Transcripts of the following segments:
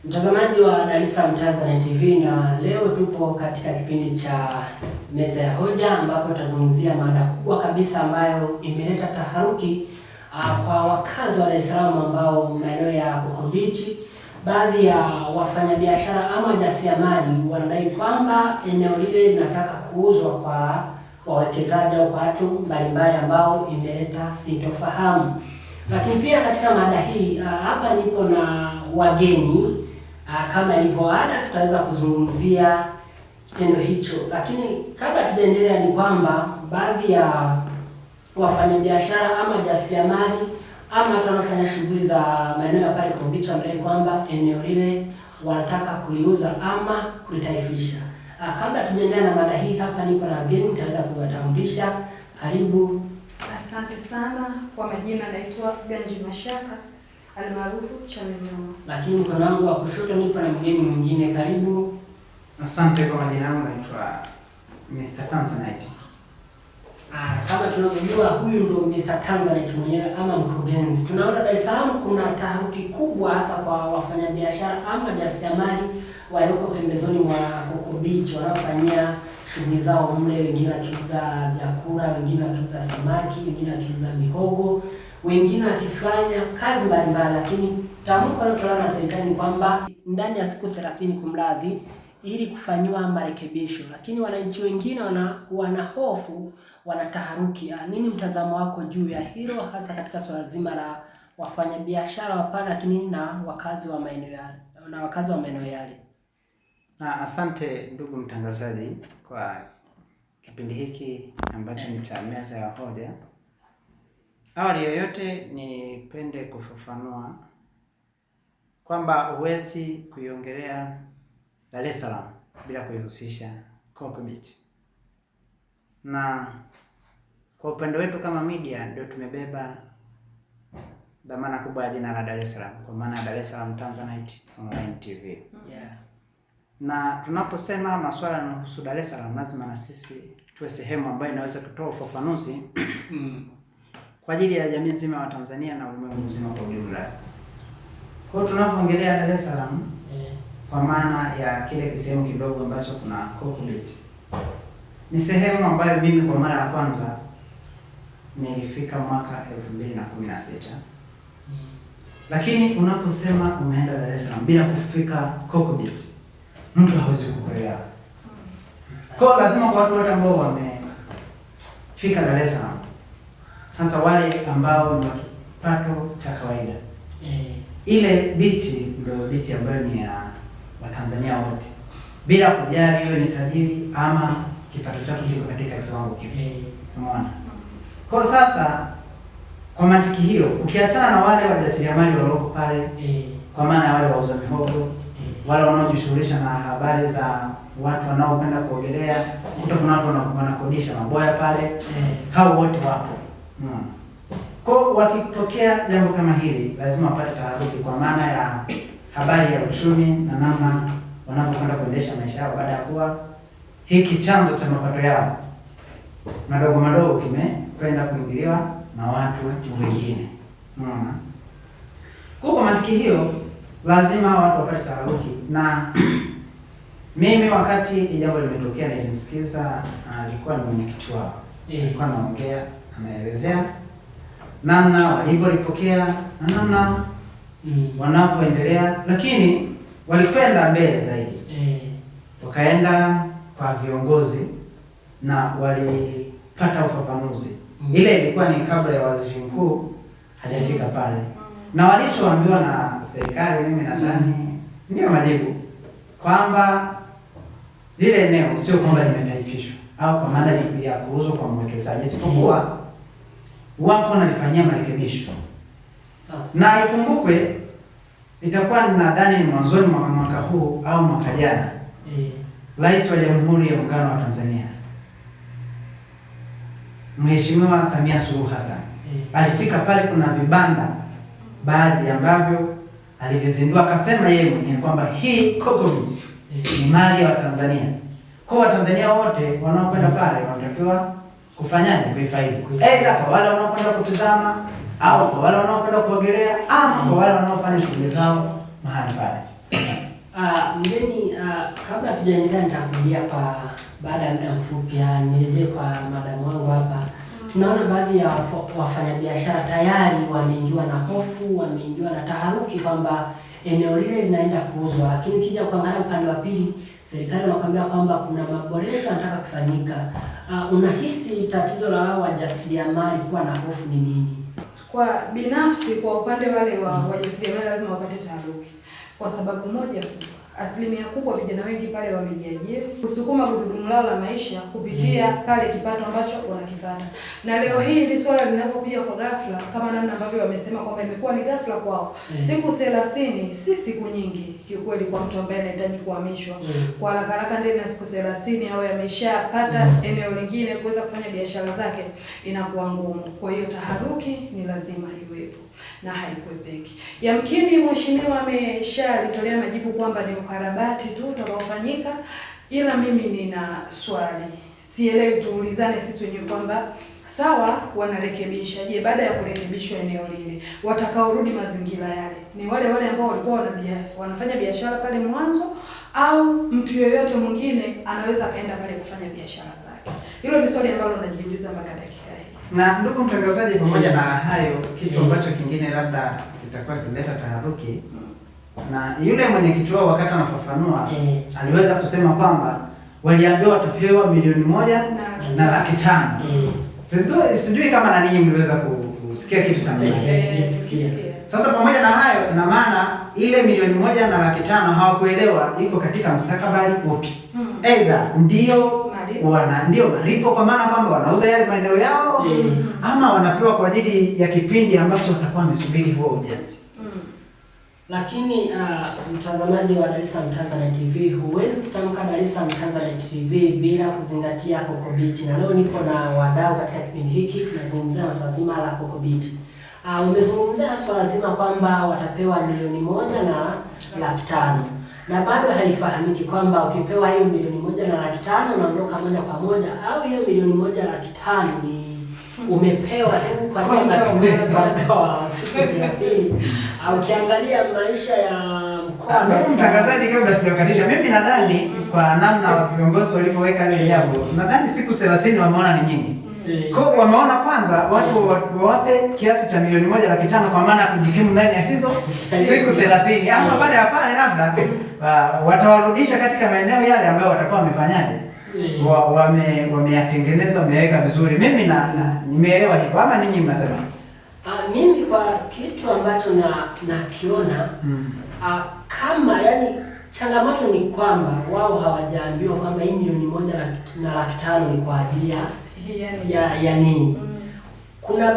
Mtazamaji wa Dar es Salaam Tanzania TV, na leo tupo katika kipindi cha meza ya hoja ambapo tutazungumzia mada kubwa kabisa ambayo imeleta taharuki kwa wakazi wa Dar es Salaam ambao maeneo ya Coco Beach. Baadhi ya wafanyabiashara ama wajasiriamali wanadai kwamba eneo lile linataka kuuzwa kwa wawekezaji au kwa watu mbalimbali ambao imeleta sintofahamu. Lakini pia katika mada hii hapa nipo na wageni kama ilivyo ada, tutaweza kuzungumzia kitendo hicho. Lakini kabla tujaendelea, ni kwamba baadhi ya wafanyabiashara ama jasiriamali ama watu wanaofanya shughuli za maeneo ya pale Coco Beach wanadai kwamba eneo lile wanataka kuliuza ama kulitaifisha. Kabla tujaendelea na mada hii, hapa nipo na wageni, nitaweza kuwatambulisha. Karibu. Asante sana. Kwa majina naitwa Ganji Mashaka almaarufu Chameleon. Lakini mkono wangu wa kushoto nipo na mgeni mwingine. Karibu. Asante. Kwa majina yangu naitwa Mr. Tanzanite. Kama tunavyojua, huyu ndo Mr. Tanzanite mwenyewe ama mkurugenzi. Tunaona Dar es Salaam kuna taharuki kubwa hasa kwa wafanyabiashara ama jasiriamali walioko pembezoni mwa Coco Beach wanaofanyia shughuli zao mle, wengine wakiuza vyakula, wengine wakiuza samaki, wengine wakiuza mihogo, wengine wakifanya kazi mbalimbali. Lakini tamko linalotolewa na serikali ni kwamba ndani ya siku 30 kumradhi, ili kufanywa marekebisho. Lakini wananchi wengine wana hofu, wanataharuki. Nini mtazamo wako juu ya hilo, hasa katika swala zima la wafanyabiashara wapana, lakini na wakazi wa maeneo yale? Asante ndugu mtangazaji kwa kipindi hiki ambacho ni cha meza ya hoja. Awali yoyote nipende kufafanua kwamba huwezi kuiongelea Dar es Salaam bila kuihusisha Coco Beach. Na kwa upande wetu kama media ndio tumebeba dhamana kubwa ya jina la Dar es Salaam, kwa maana Dar es Salaam Tanzanite Online TV. Yeah. Na tunaposema masuala yanayohusu Dar es Salaam, lazima na sisi tuwe sehemu ambayo inaweza kutoa ufafanuzi kwa ajili ya jamii nzima wa Tanzania na ulimwengu mzima kwa ujumla. Kwa hiyo tunapoongelea Dar es Salaam, kwa maana ya kile kisehemu kidogo ambacho kuna Coco Beach, ni sehemu ambayo mimi kwa mara ya kwanza nilifika mwaka 2016. Lakini unaposema umeenda Dar es Salaam bila kufika Coco Beach, mtu hawezi kukuelewa. Kwa lazima kwa watu wote ambao wamefika Dar es Salaam, hasa wale ambao ni wa kipato cha kawaida, ile beach ndio beach ambayo ni ya Watanzania wote, bila kujali hiyo ni tajiri ama kipato chake kiko katika kiwango kipi. Umeona? Kwa sasa kwa mantiki hiyo, ukiachana na wale wajasiriamali walioko pale, kwa maana ya wale wauza mihogo, wale wanaojishughulisha na habari za watu wanaopenda kuogelea, kuta kuna watu wanakodisha maboya pale, hao wote wapo. Kwa wakitokea jambo kama hili, lazima wapate taharuki kwa maana ya habari ya uchumi na namna wanapokwenda kuendesha maisha yao baada ya kuwa hiki chanzo cha mapato yao madogo madogo kimekwenda kuingiliwa na watu wengine. Unaona? Kwa mantiki hiyo lazima watu wapate taharuki. Na mimi wakati jambo limetokea nilimsikiza, alikuwa ni mwenyekiti wao. Alikuwa anaongea, anaelezea namna walivyolipokea na namna wanavyoendelea, lakini walikwenda mbele zaidi. Wakaenda kwa viongozi na walipata ufafanuzi. Ile ilikuwa ni kabla ya waziri mkuu hajafika pale. Na walichoambiwa na serikali, mimi nadhani ndio majibu, kwamba lile eneo sio kwamba limetaifishwa au kwa maana ya kuuzwa kwa mwekezaji, isipokuwa wapo wanalifanyia marekebisho. Na ikumbukwe itakuwa nadhani ni mwanzoni mwa mwaka huu au mwaka jana, Rais wa Jamhuri ya Muungano wa Tanzania Mheshimiwa Samia Suluhu Hassan alifika pale. Kuna vibanda baadhi ambavyo alivizindua, akasema yeye mwenyewe kwamba hii Coco Beach ni mali ya Watanzania. Kwa Watanzania wote wanaokwenda pale wanatakiwa kufanyaje? Kuifaidi. Aidha kwa wale wanaokwenda kutizama au kwa wale wanaokwenda kuogelea ama kwa wale wanaofanya shughuli zao mahali pale. Mgeni, kabla tujaendelea nitakurudia kwa baada ya muda mfupi, nirejee kwa madamu wangu hapa. Tunaona baadhi ya wafanyabiashara tayari wameingiwa na hofu, wameingiwa na taharuki kwamba eneo lile linaenda kuuzwa, lakini ukija kuangalia upande wa pili, serikali wanakuambia kwamba kuna maboresho yanataka kufanyika. Unahisi tatizo la hao wajasiriamali kuwa na hofu ni nini? Kwa binafsi, kwa upande wale wa wajasiriamali lazima wapate taharuki. Kwa sababu moja kubwa, asilimia kubwa vijana wengi pale wamejiajiri kusukuma gurudumu lao la maisha kupitia pale kipato ambacho wanakipata. Na leo hii hili swala linapokuja kwa ghafla, kama namna ambavyo wamesema kwamba imekuwa ni ghafla kwao. Siku 30 si siku nyingi kiukweli kwa mtu ambaye anahitaji kuhamishwa. Kwa haraka ndani ya siku 30 au ameshapata eneo lingine kuweza kufanya biashara zake, inakuwa ngumu. Kwa hiyo taharuki ni lazima iwepo na haikwepeki. Yamkini mheshimiwa ameshalitolea majibu kwamba ni ukarabati tu utakaofanyika, ila mimi nina swali. Sielewi, tuulizane sisi wenyewe kwamba sawa, wanarekebisha. Je, baada ya kurekebishwa eneo lile, watakaorudi mazingira yale ni wale wale ambao walikuwa wanafanya biashara pale mwanzo, au mtu yeyote mwingine anaweza kaenda pale kufanya biashara zake? Hilo ni swali ambalo najiuliza mpaka dakika hii. Na ndugu mtangazaji, pamoja na hayo, kitu ambacho kingine labda kitakuwa kileta taharuki, na yule mwenyekiti wao wakati anafafanua aliweza kusema kwamba waliambiwa watapewa milioni 1.5. Sijui kama na ninyi mliweza kusikia kitu cha namna hiyo. Sasa pamoja na hayo, ina maana ile milioni 1.5 hawakuelewa iko katika mustakabali upi. Aidha ndio malipo kwa maana kwamba wanauza yale maeneo yao, ama wanapewa kwa ajili ya kipindi ambacho watakuwa wamesubiri huo ujenzi. Lakini mtazamaji wa Dar es Salaam Tanzania TV, huwezi kutamka Dar es Salaam Tanzania TV bila kuzingatia Coco Beach. Na leo nipo na wadau katika kipindi hiki, tunazungumzia swala zima la Coco Beach. Umezungumzia swala zima kwamba watapewa milioni 1.5, na bado haifahamiki kwamba ukipewa hiyo milioni 1.5 unaondoka moja kwa moja, au hiyo milioni 1.5 ni umepewa tu kwa ajili ya matumizi kwa siku ya pili. Ukiangalia maisha ya mkoa na mtangazaji, kabla sijakatisha, mimi nadhani kwa namna viongozi walivyoweka ile jambo, nadhani siku 30 wameona ni nyingi. Kwa hiyo wameona kwanza watu wawape kiasi cha milioni 1.5 kwa maana ya kujikimu ndani ya hizo siku 30. Ama baada ya pale labda watawarudisha katika maeneo yale ambayo watakuwa wamefanyaje, wameyatengeneza, wameweka vizuri. Mimi nimeelewa hivyo, ama ninyi mnasema? Mimi kwa kitu ambacho nakiona kama yani changamoto ni kwamba wao hawajaambiwa kwamba hii milioni 1.5 ni kwa ajili ya nini. Kuna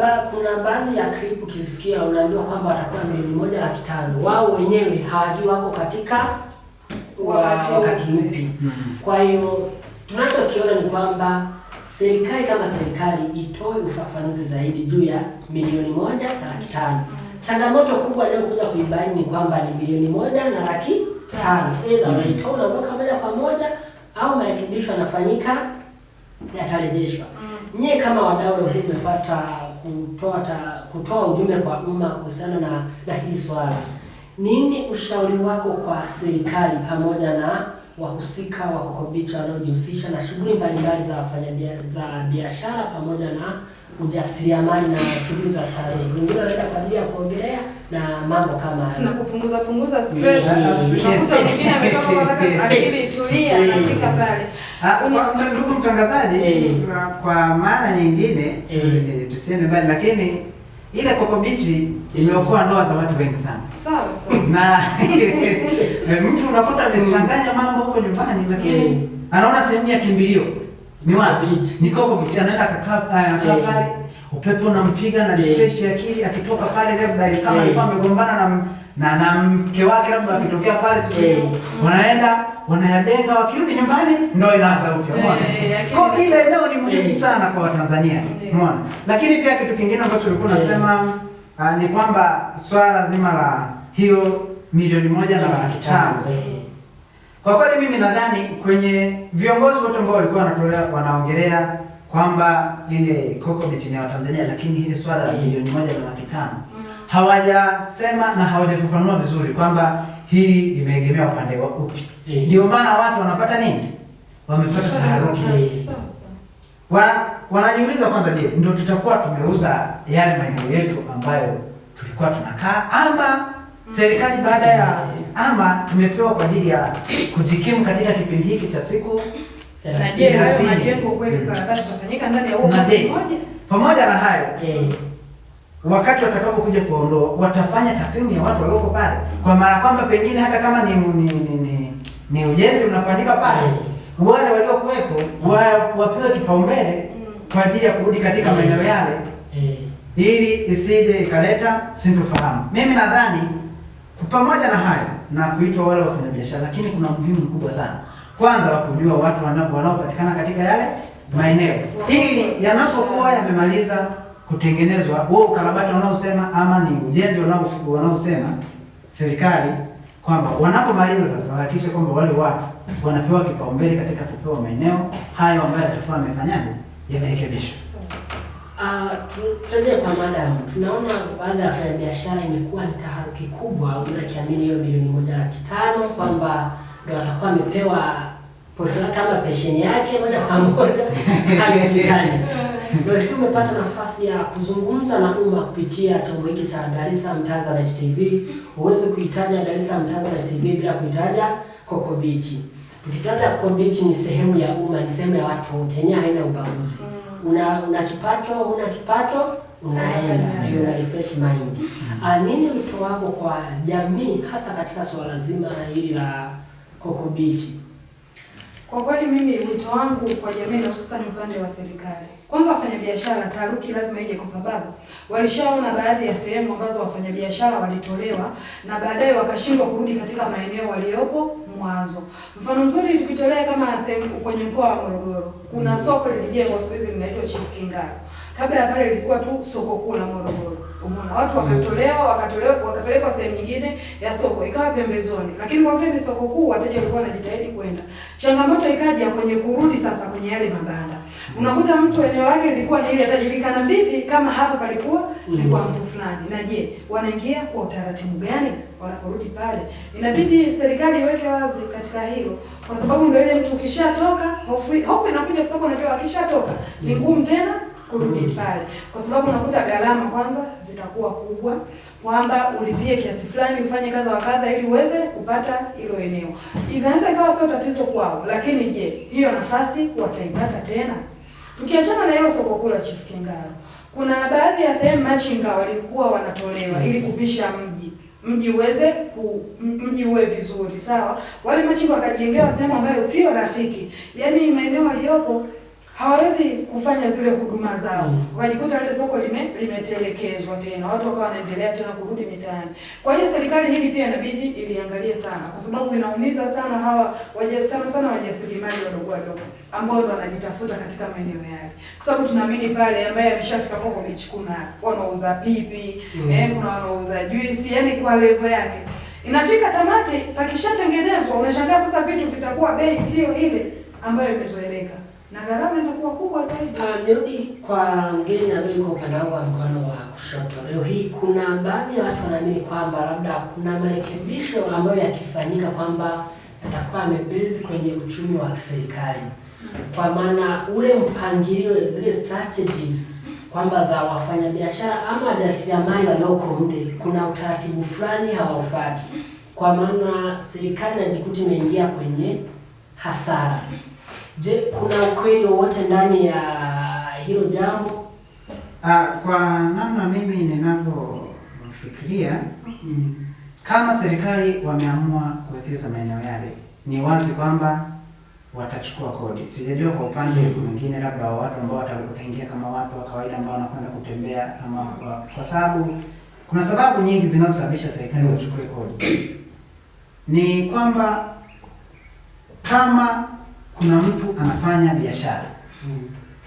baadhi ya clip ukisikia unaambiwa kwamba watakuwa milioni 1.5, wao wenyewe hawajui wako katika wakati upi. Kwa hiyo tunachokiona ni kwamba serikali kama serikali itoe ufafanuzi zaidi juu ya milioni 1.5. Changamoto kubwa leo kuja kuibaini ni kwamba ni milioni 1.5. Aidha wanaitoa unaondoka moja kwa moja, au marekebisho yanafanyika yatarejeshwa. Nyie kama wadau leo hii mmepata kutoa ujumbe kwa umma kuhusiana na hili swala. Nini ushauri wako kwa serikali pamoja na wahusika wa Coco Beach wanaojihusisha na shughuli mbalimbali za biashara pamoja na ujasiriamali na shughuli za starehe? Wengine wanaenda kwa ajili ya kuogelea na mambo kama hayo, na kupunguza stress. Wengine ametoka akili tulia, anafika pale. Ndugu mtangazaji, kwa maana nyingine tusiende mbali, lakini ile Coco Beach imeokoa ndoa za watu wengi sana. Sawa. Na mtu unakuta amechanganya mambo huko nyumbani, lakini anaona sehemu ya kimbilio ni wapi? Ni Coco Beach. Anaenda akakaa pale, upepo unampiga na refresh akili, akitoka pale labda kama alikuwa amegombana na mke wake, labda akitokea pale siku wanaenda wanayadenga, wakirudi nyumbani ndio inaanza upya. Kwa ile eneo ni muhimu sana kwa Watanzania. Umeona? Lakini pia kitu kingine ambacho tulikuwa nasema ni kwamba swala zima la hiyo milioni 1.5. Kwa kweli mimi nadhani kwenye viongozi wote ambao walikuwa wanaongelea kwamba ile Coco Beach ni ya Watanzania, lakini ile swala la milioni 1.5 hawajasema na hawajafafanua vizuri kwamba hili limeegemea upande wa upi. Ndio maana watu wanapata nini? Wamepata taharuki. Wanajiuliza kwanza, je, ndio tutakuwa tumeuza yale maeneo yetu ambayo tulikuwa tunakaa, ama serikali baada ya ama tumepewa kwa ajili ya kujikimu katika kipindi hiki cha siku. Na je, hayo majengo kweli karabati tutafanyika ndani ya huo mwezi mmoja? Pamoja na hayo, wakati watakapokuja kuondoa, watafanya takwimu ya watu walioko pale, kwa maana kwamba pengine hata kama ni ujenzi unafanyika pale, wale waliokuwepo wapewe kipaumbele kwa ajili ya kurudi katika maeneo yale, ili isije ikaleta sintofahamu. Mimi nadhani pamoja na hayo na kuitwa wale wafanyabiashara, lakini kuna umuhimu mkubwa sana, kwanza wa kujua watu wanaopatikana katika yale maeneo, ili yanapokuwa yamemaliza kutengenezwa, huo ukarabati wanaosema ama ni ujenzi wanaosema serikali, kwamba wanapomaliza sasa wahakikishe kwamba wale watu wanapewa kipaumbele katika kupewa maeneo hayo ambayo yatakuwa yamefanyaje, yamerekebishwa. Turejee kwa madam, tunaona baadhi ya wafanyabiashara imekuwa ni taharuki kubwa, unakiamini hiyo milioni 1.5 kwamba ndio atakuwa amepewa posho kama pensheni yake moja kwa moja haijulikani. Ndio umepata nafasi ya kuzungumza na umma kupitia chombo hiki cha Dar es Salaam Tanzanite TV. Uweze kuitaja Dar es Salaam Tanzanite TV bila kuitaja Coco Beach. Tukitaja Coco Beach ni sehemu ya umma, ni sehemu ya watu wote, yenyewe haina ubaguzi. Una kipato, una kipato, unaenda hiyo na refresh mind. Nini wito wako kwa jamii hasa katika swala zima hili la Coco Beach? Kwa kweli mimi wito wangu kwa jamii na hususan upande wa serikali, kwanza wafanyabiashara, taharuki lazima ije, kwa sababu walishaona baadhi ya sehemu ambazo wafanyabiashara walitolewa na baadaye wakashindwa kurudi katika maeneo waliopo mwanzo. Mfano mzuri tukitolea kama sehemu kwenye mkoa wa Morogoro, kuna soko lilijengwa siku hizi linaitwa Chief Kingaro. Kabla ya pale ilikuwa tu soko kuu la Morogoro. Umeona watu wakapelekwa sehemu nyingine ya soko ikawa pembezoni. Lakini kwa vile ni soko kuu, wateja walikuwa wanajitahidi kwenda. Changamoto ikaja kwenye kurudi sasa kwenye yale mabanda. Unakuta mtu eneo lake lilikuwa ni ile, atajulikana vipi kama hapa palikuwa ilikuwa mtu fulani. Na je, wanaingia kwa utaratibu gani wanaporudi pale? Inabidi serikali iweke wazi katika hilo, kwa sababu ndio ile mtu ukishatoka hofu inakuja, kwa sababu unajua akishatoka ni ngumu tena kurudi pale, kwa sababu unakuta gharama kwanza zitakuwa kubwa, kwamba ulipie kiasi fulani ufanye kadha wa kadha ili uweze kupata hilo eneo. Inaweza ikawa sio tatizo kwao, lakini je, hiyo nafasi wataipata tena? Tukiachana na hilo soko kuu la Chief Kingaro, kuna baadhi ya sehemu machinga walikuwa wanatolewa ili kupisha mji uwe vizuri, sawa. Wale machinga wakajengewa sehemu ambayo sio rafiki, yaani maeneo waliopo hawawezi kufanya zile huduma zao. Wakajikuta ile soko limetelekezwa tena, watu wakawa wanaendelea tena kurudi mitaani. Kwa hiyo serikali hili pia inabidi iliangalie sana, kwa sababu inaumiza sana hawa sana wajasiriamali wadogo ambao ndo wanajitafuta katika maeneo yale, kwa sababu tunaamini pale ambaye ameshafika Coco Beach kuna wanauza pipi, kuna wanauza juice, yani kwa level yake. Inafika tamati, pakishatengenezwa unashangaa sasa vitu vitakuwa bei sio ile ambayo imezoeleka, na gharama itakuwa kubwa zaidi. Nirudi kwa mgeni ambaye yuko upande wangu wa mkono wa kushoto. Leo hii kuna baadhi ya watu wanaamini kwamba labda kuna marekebisho ambayo yakifanyika kwamba yatakuwa yamebezi kwenye uchumi wa serikali. Kwa maana ule mpangilio, zile strategies kwamba za wafanyabiashara ama wajasiriamali walioko mde, kuna utaratibu fulani hawaufuati. Kwa maana serikali inajikuta imeingia kwenye hasara. Je, kuna ukweli wowote ndani ya hilo jambo? Kwa namna mimi ninavyofikiria, kama serikali wameamua kuwekeza maeneo yale, ni wazi kwamba watachukua kodi. Sijajua kwa upande mwingine labda watu ambao wataingia kama watu wa kawaida ambao wanakwenda kutembea, ama kwa sababu kuna sababu nyingi zinazosababisha serikali wachukue kodi. Ni kwamba kama kuna mtu anafanya biashara,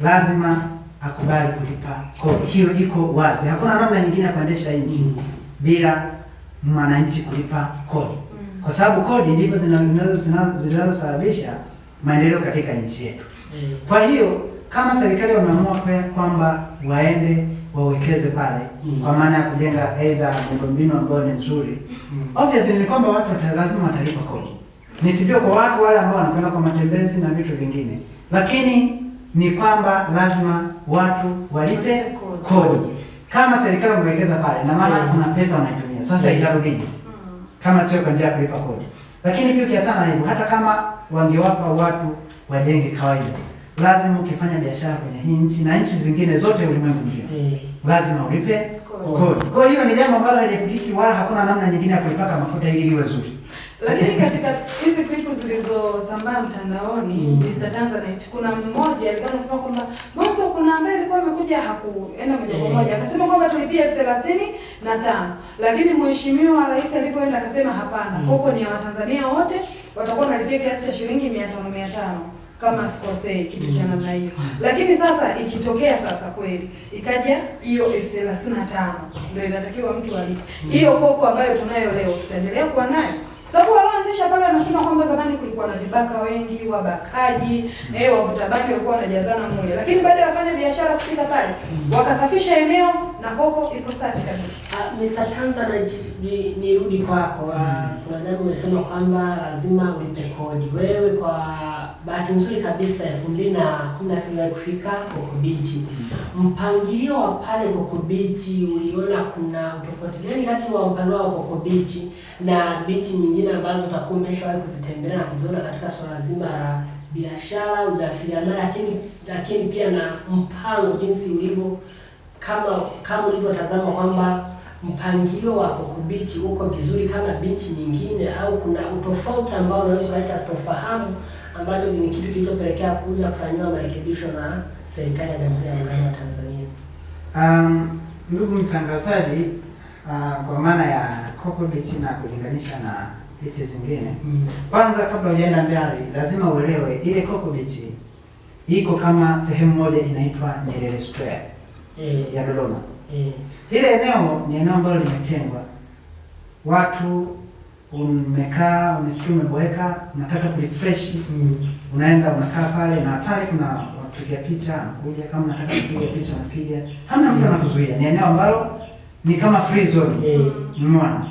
lazima akubali kulipa kodi. Hiyo iko wazi. Hakuna namna nyingine ya kuendesha nchi bila mwananchi kulipa kodi. Kwa sababu kodi ndizo zinazosababisha maendeleo katika nchi yetu. Kwa hiyo kama serikali wameamua kwamba waende wawekeze pale kwa maana ya kujenga aidha miundombinu ambayo ni nzuri. Obviously ni kwamba watu lazima watalipa kodi. Nisijue kwa watu wale ambao wanakwenda kwa matembezi na vitu vingine, lakini ni kwamba lazima watu walipe kodi. Kama serikali wamewekeza pale, na maana kuna pesa wanaitumia. Sasa itarudi kama sio kwa njia ya kulipa kodi. Lakini pia ukiachana hivyo, hata kama wangewapa watu wajenge kawaida, lazima ukifanya biashara kwenye hii nchi na nchi zingine zote ulimwengu mzima, lazima ulipe kodi. Kwa hiyo ni jambo ambalo halijapikiki wala hakuna namna nyingine ya kulipaka mafuta ili liwe zuri. Lakini katika hizi klipu zilizosambaa mtandaoni, Mr. Tanzanite, kuna mmoja alikuwa anasema kwamba mwanzo kuna ambaye alikuwa amekuja hakuenda moja kwa moja, akasema kwamba tulipia 35, lakini mheshimiwa rais alipoenda akasema hapana, koko ni ya Watanzania wote, watakuwa wanalipia kiasi cha shilingi 500 kama sikosei, kitu cha namna hiyo. Lakini sasa ikitokea sasa kweli ikaja hiyo 35 ndio inatakiwa mtu alipe hiyo koko ambayo tunayo leo, tutaendelea kuwa nayo? Sababu walioanzisha pale wanasema kwamba zamani kulikuwa na vibaka wengi, wabakaji, wavuta bangi walikuwa wanajazana mmoja. Lakini baada ya wafanya biashara kufika pale, wakasafisha eneo na koko ipo safi kabisa. Mr. Tanzanite, nirudi kwako. Tunajua umesema kwamba lazima ulipe kodi. Wewe kwa bahati nzuri kabisa 2010 kufika Coco Beach. Mpangilio wa pale Coco Beach uliona kuna tofauti gani kati wa mpangilio wa Coco Beach na beach nyingine ambazo utakuwa umeshawahi kuzitembelea na kuziona katika swala zima la biashara, ujasiriamali, lakini pia na mpango jinsi ulivyo, kama ulivyotazama kwamba mpangilio wa Coco Beach uko vizuri kama beach nyingine, au kuna utofauti ambao unaweza kuleta sitofahamu ambacho ni kitu kilichopelekea kuja kufanyiwa marekebisho na serikali ya Jamhuri ya Muungano wa Tanzania? Ndugu mtangazaji, kwa maana ya Coco Beach na kulinganisha na beach zingine, kwanza kabla hujaenda mbali lazima uelewe ile Coco Beach iko kama sehemu moja inaitwa Nyerere Square ya Dodoma. Ile eneo ni eneo ambalo limetengwa. Watu umekaa, umesikia umeboeka, unataka kurefresh, unaenda unakaa pale, na pale kuna wapiga picha wanakuja, kama unataka kupiga picha unapiga. Hamna mtu anakuzuia. Ni eneo ambalo ni kama free zone. Umeona?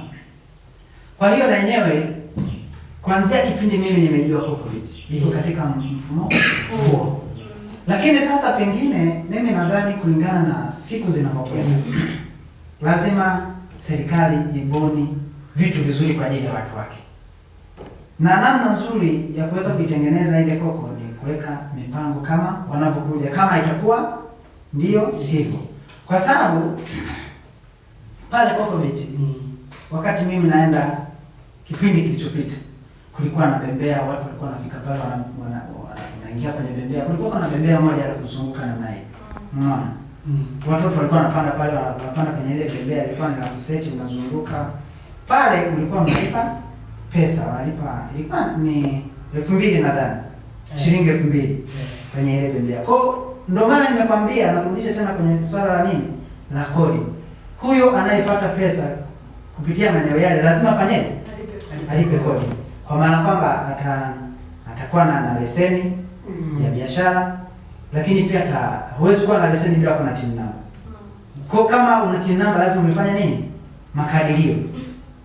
Kwa hiyo na yenyewe kuanzia kipindi mimi nimejua Coco Beach iko katika mfumo huo. Lakini sasa pengine mimi nadhani kulingana na siku zinapokwenda lazima serikali ibuni vitu vizuri kwa ajili ya watu wake. Na namna nzuri ya kuweza kuitengeneza ile Coco ni kuweka mipango kama wanavyokuja, kama itakuwa ndio hivyo. Kwa sababu pale Coco Beach wakati mimi naenda kipindi kilichopita kulikuwa na bembea, watu walikuwa wanafika pale wanaingia kwenye bembea. Kulikuwa na bembea moja ya kuzunguka namna hii. Unaona? Watoto walikuwa wanapanda pale, wanapanda kwenye ile bembea, ilikuwa ni la kuseti, mnazunguka. Pale ulikuwa mnalipa pesa, wanalipa ilikuwa ni 2000 nadhani. Shilingi 2000 kwenye ile bembea. Kwa ndio maana nimekwambia, narudisha tena kwenye swala la nini? La kodi. Huyo anayepata pesa kupitia maeneo yale lazima afanyeje? Alipe kodi. Kwa maana kwamba atakuwa na leseni ya biashara, lakini pia huwezi kuwa na leseni bila kuwa na TIN number. Kwa kama una TIN number lazima umefanya nini? Makadirio.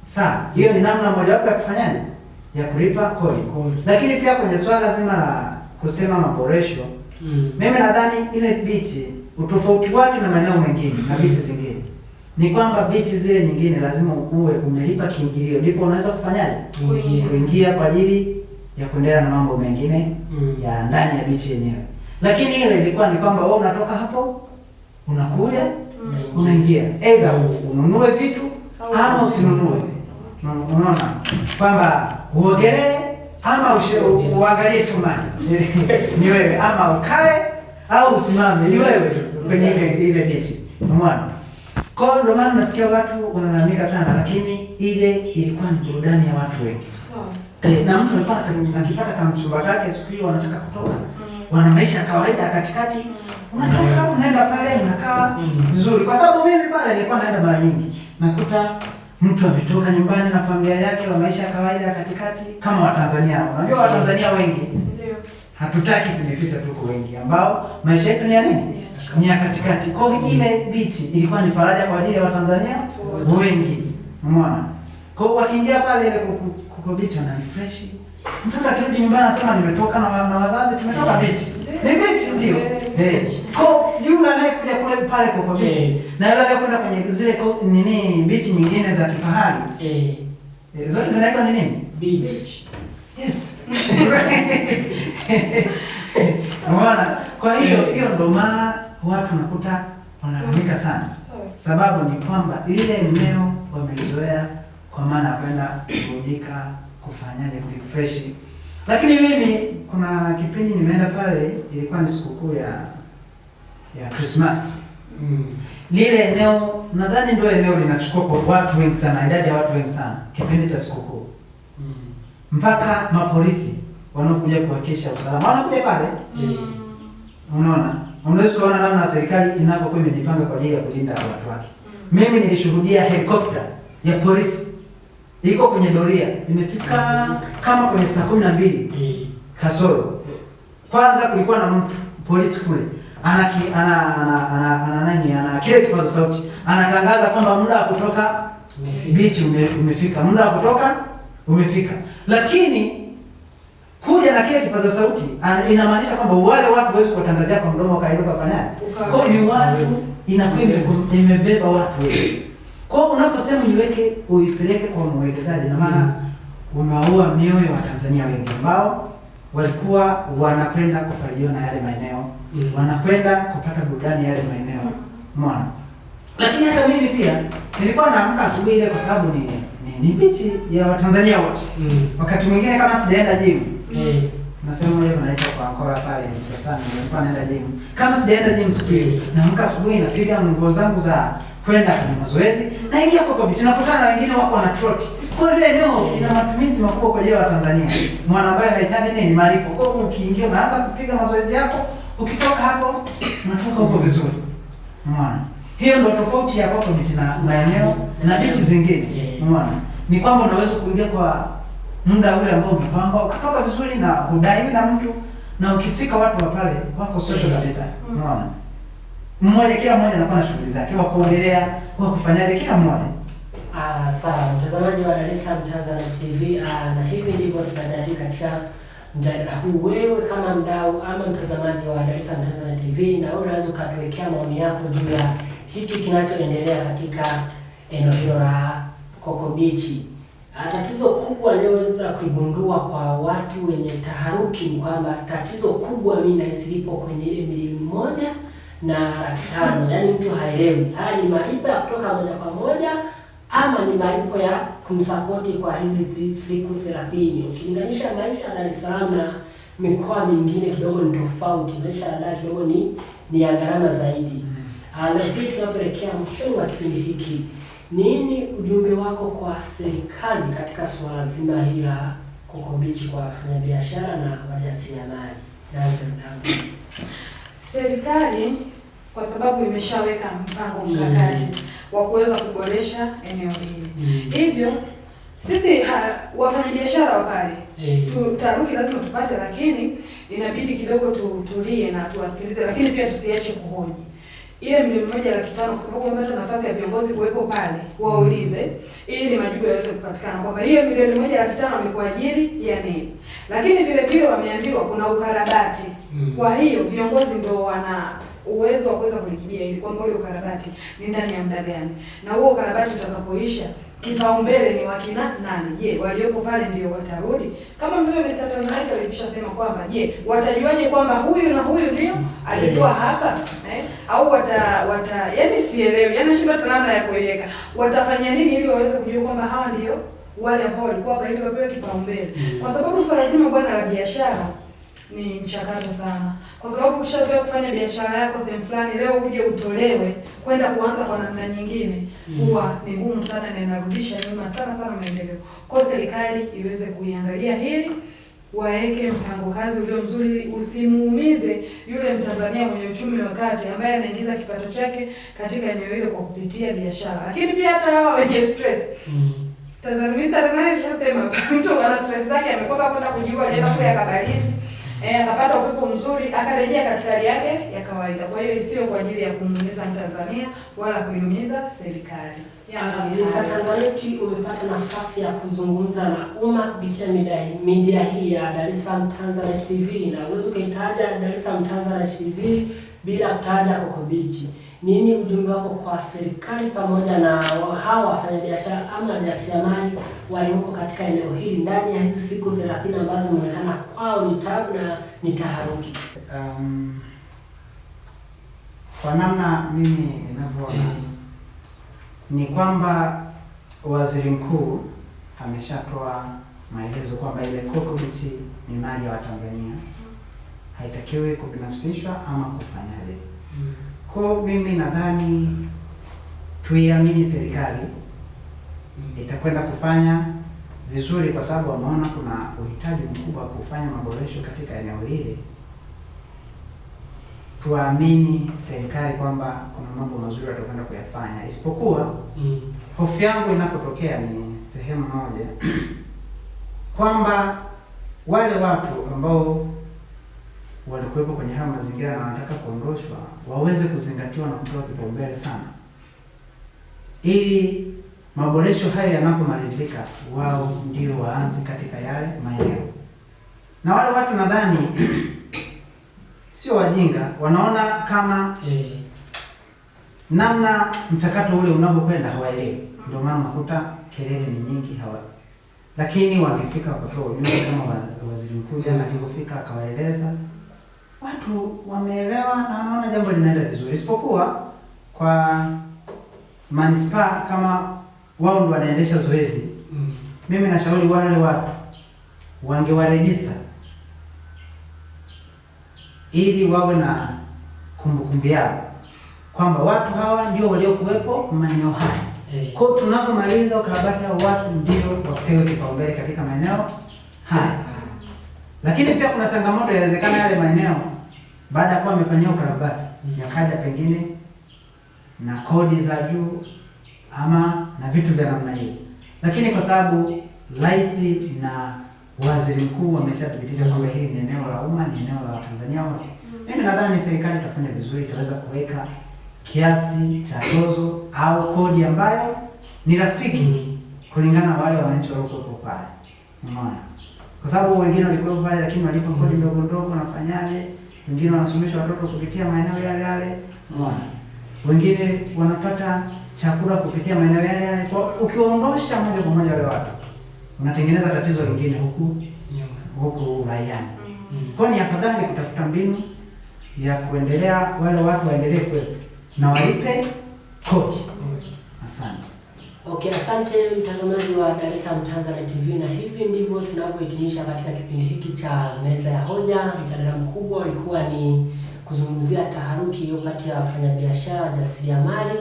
Sawa, hiyo ni namna moja wapo ya kufanyaje? Ya kulipa kodi. Lakini pia kwenye swala zima la kusema maboresho, mimi nadhani ile beach utofauti wake na maeneo mengine na beach zingine ni kwamba beach zile nyingine lazima uwe umelipa kiingilio ndipo unaweza kufanyaje? Kuingia kwa ajili ya kuendelea na mambo mengine ya ndani ya beach yenyewe. Lakini ile ilikuwa ni kwamba wewe unatoka hapo, unakuja, unaingia. Aidha ununue vitu ama usinunue. Unaona? Kwamba uogelee ama uangalie tu maji. Ni wewe, ama ukae au usimame, ni wewe tu kwenye ile beach. Unaona? Kwa ndio maana nasikia watu wanalalamika sana, lakini ile ilikuwa ni burudani ya watu wengi. Na mtu alikuwa akipata kama mchumba wake siku hiyo wanataka kutoka. Wana maisha ya kawaida katikati. Unatoka unaenda pale unakaa vizuri. Kwa sababu mimi pale nilikuwa naenda mara nyingi. Nakuta mtu ametoka nyumbani na familia yake wa maisha ya kawaida katikati kama Watanzania. Unajua Watanzania wengi ndio hatutaki kujificha, tuko wengi ambao maisha yetu ni ya nini? ni ya katikati. Kwa hiyo ile beach ilikuwa ni faraja kwa ajili ya Watanzania wengi. Umeona? Kwa hiyo wakiingia pale ile Coco Beach wana refresh. Mtoto akirudi nyumbani anasema nimetoka na wazazi, tumetoka beach. Ni beach ndio. Kwa yule anayekuja kule pale Coco Beach na yule anayekwenda kwenye zile beach nyingine za kifahari. Zote zinaitwa nini? Beach. Yes. Unaona? Kwa hiyo ndio maana watu nakuta wanalalamika sana. Sababu ni kwamba ile eneo wamelizoea kwa maana ya kwenda kurudika, kufanyaje, kurefresh. Lakini mimi kuna kipindi nimeenda pale, ilikuwa ni sikukuu ya Christmas. Lile eneo nadhani ndio eneo linachukua kwa watu wengi sana, idadi ya watu wengi sana kipindi cha sikukuu. Mpaka mapolisi wanaokuja kuhakikisha usalama wanakuja pale. Unaona? Unaweza kuona namna serikali inapokuwa imejipanga kwa ajili ya kulinda watu wake. Mimi nilishuhudia helikopta ya polisi iko kwenye doria, imefika kama kwenye saa 12 kasoro. Kwanza kulikuwa na mtu polisi kule. Ana kile kipaza sauti. Anatangaza kwamba muda wa kutoka beach umefika. Muda wa kutoka umefika. Lakini kuja na kile kipaza sauti inamaanisha kwamba wale watu hawezi kuwatangazia kwa mdomo kaidoka fanyaje. Kwa hiyo ni watu inakuwa imebeba watu wengi. Kwa hiyo unaposema uipeleke kwa mwekezaji, na maana umewaua mioyo wa Tanzania wengi ambao walikuwa wanakwenda kufarijiwa na yale maeneo, wanakwenda kupata burudani yale maeneo. Umeona? Lakini hata mimi pia nilikuwa naamka asubuhi ile kwa sababu ni bichi ya Watanzania wote. Wakati mwingine kama sijaenda gym. Nasema leo naita kwa mkoa pale sasa nilikuwa naenda gym. Kama sijaenda gym siku hiyo, naamka asubuhi napiga nguo zangu za kwenda kwenye mazoezi, naingia kwa beach, nakutana na wengine wako wana trot. Kwa hiyo eneo ina matumizi makubwa kwa ajili ya Watanzania. Mwana ambaye hahitaji nini malipo. Kwa hiyo ukiingia unaanza kupiga mazoezi yako, ukitoka hapo unatoka huko vizuri. Umeona? Hiyo ndio tofauti ya Coco Beach na maeneo na beach zingine. Umeona? Ni kwamba unaweza kuingia kwa muda ule ambao umepangwa, ukatoka vizuri na hudai na mtu, na ukifika watu wa pale wako social kabisa. Umeona? Kila mmoja anakuwa na shughuli zake, wa kuogelea, wa kufanyaje kila mmoja. Sawa, mtazamaji wa Dar es Salaam Tanzania TV, na hivi ndivyo tutajadili katika mjadala huu. Wewe kama mdau ama mtazamaji wa Dar es Salaam Tanzania TV, na unaweza ukatuwekea maoni yako juu ya hiki kinachoendelea katika eneo hilo la Coco Beach. Tatizo kubwa niloweza kuigundua kwa watu wenye taharuki ni kwamba tatizo kubwa mimi nahisi lipo kwenye ile milioni 1.5, yaani mtu haelewi. Haya ni malipo ya kutoka moja kwa moja ama ni malipo ya kumsapoti kwa hizi siku 30. Ukilinganisha maisha ya Dar es Salaam na mikoa mingine kidogo ni tofauti. Maisha ya Dar kidogo ni ya gharama zaidi. Na hivi tunapoelekea mwishoni wa kipindi hiki, nini ujumbe wako kwa serikali katika suala zima hili la Coco Beach kwa wafanyabiashara na wajasiriamali? Serikali kwa sababu imeshaweka mpango mkakati wa kuweza kuboresha eneo hili. Hivyo sisi wafanyabiashara wa pale taharuki lazima tupate, lakini inabidi kidogo tutulie na tuwasikilize, lakini pia tusiache kuhoji. Ile milioni 1.5 kwa sababu wamepata nafasi ya viongozi kuwepo pale, waulize ili majibu yaweze kupatikana kwamba hiyo milioni 1.5 ni kwa ajili ya nini. Lakini vile vile wameambiwa kuna ukarabati. Kwa hiyo viongozi ndio wana uwezo wa kuweza kulikibia ili kwamba ule ukarabati ni ndani ya muda gani. Na huo ukarabati utakapoisha, kipaumbele ni wakina nani? Je, waliopo pale ndio watarudi? Kama mvyo Mr. Tanzania walishasema kwamba je, watajuaje kwamba huyu na huyu ndio alikuwa hapa? Au yaani sielewi. Yaani shida namna ya kueleka. Watafanya nini ili waweze kujua kwamba hawa ndio wale ambao walikuwa hapa ili wapewe kipaumbele? Kwa sababu swala zima bwana la biashara ni mchakato sana. Kwa sababu ukishazoea kufanya biashara yako sehemu fulani, leo uje utolewe kwenda kuanza kwa namna nyingine, huwa ni ngumu sana na inarudisha nyuma sana maendeleo. Kwa serikali iweze kuiangalia hili, waeke mpango kazi ulio mzuri, usimuumize yule Mtanzania mwenye uchumi wa kati ambaye anaingiza kipato chake katika eneo hilo kwa kupitia biashara. Lakini pia hata hawa wenye stress. Tanzania shasema mtu ana stress zake, amekopa kwenda kujiua, alienda kule akabalizi. akapata upepo mzuri, akarejea katika hali yake ya kawaida. Kwa hiyo isiyo kwa ajili ya kumuumiza Mtanzania wala kuiumiza serikali. Mr. Tanzanite, umepata nafasi ya kuzungumza na umma kupitia media hii ya Dar es Salaam Tanzanite TV, na uwezo ukaitaja Dar es Salaam Tanzanite TV bila kutaja Coco Beach. Nini ujumbe wako kwa serikali pamoja na hawa wafanyabiashara ama wajasiriamali walioko katika eneo hili ndani ya hizi siku 30 ambazo inaonekana kwao ni tabu na ni taharuki? Kwa namna mimi ninavyoona ni kwamba Waziri Mkuu ameshatoa maelezo kwamba ile Coco Beach ni mali ya Watanzania, haitakiwi kubinafsishwa ama kufanyaje. Kwa mimi nadhani tuiamini serikali itakwenda kufanya vizuri, kwa sababu wameona kuna uhitaji mkubwa wa kufanya maboresho katika eneo hili. Tuamini serikali kwamba kuna mambo mazuri watakwenda kuyafanya, isipokuwa hofu yangu inapotokea ni sehemu moja kwamba wale watu ambao walikuwepo kwenye haya mazingira na wanataka kuondoshwa waweze kuzingatiwa na kupewa kipaumbele sana, ili maboresho haya yanapomalizika wao ndio waanze katika yale maeneo. Na wale watu nadhani sio wajinga, wanaona kama namna mchakato ule unavyokwenda hawaelewi, ndio maana unakuta kelele ni nyingi lakini wangefika wakatoa ujumbe kama Waziri Mkuu jana alipofika akawaeleza, watu wameelewa na wanaona jambo linaenda vizuri, isipokuwa kwa manispaa kama wao ndio wanaendesha zoezi. Mimi nashauri wale watu wangewarejista ili wawe na kumbukumbu yao kwamba watu hawa ndio waliokuwepo maeneo haya. Kwa tunapomaliza ukarabati hao watu ndio wapewe kipaumbele katika maeneo haya. Lakini pia kuna changamoto, inawezekana yale maeneo baada ya kuwa amefanyia ukarabati yakaja pengine na kodi za juu ama na vitu vya namna hiyo, lakini kwa sababu Rais na Waziri Mkuu wameshathibitisha kwamba hili ni eneo la umma, ni eneo la Watanzania wote, mimi nadhani serikali itafanya vizuri, itaweza kuweka kiasi cha tozo au kodi ambayo ni rafiki kulingana na wale wananchi waliokuwa pale. Unaona? Kwa sababu wengine walikuwa pale lakini walipa kodi ndogo ndogo, nafanyaje? Wengine wanasomesha watoto kupitia maeneo yale yale. Unaona? Wengine wanapata chakula kupitia maeneo yale yale. Kwa ukiondosha moja kwa moja wale watu, unatengeneza tatizo lingine huku raiani. Kwa ni afadhali kutafuta mbinu ya kuendelea wale watu waendelee kwetu na walipe kodi. Asante. Okay, asante mtazamaji wa Dar es Salaam Tanzanite TV, na hivi ndivyo tunavyohitimisha katika kipindi hiki cha Meza ya Hoja. Mjadala mkubwa ulikuwa ni kuzungumzia taharuki hiyo kati ya wafanyabiashara wajasiriamali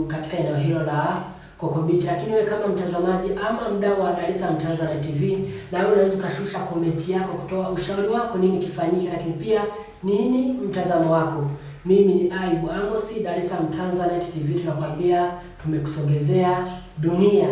katika eneo hilo la Coco Beach. Lakini wewe kama mtazamaji ama mdau wa Dar es Salaam Tanzanite TV, na wewe unaweza ukashusha komenti yako kutoa ushauri wako nini kifanyike, lakini pia nini mtazamo wako. Mimi ni Ayubu Amos, Dar es Salaam Tanzanite TV, tunakwambia tumekusogezea dunia.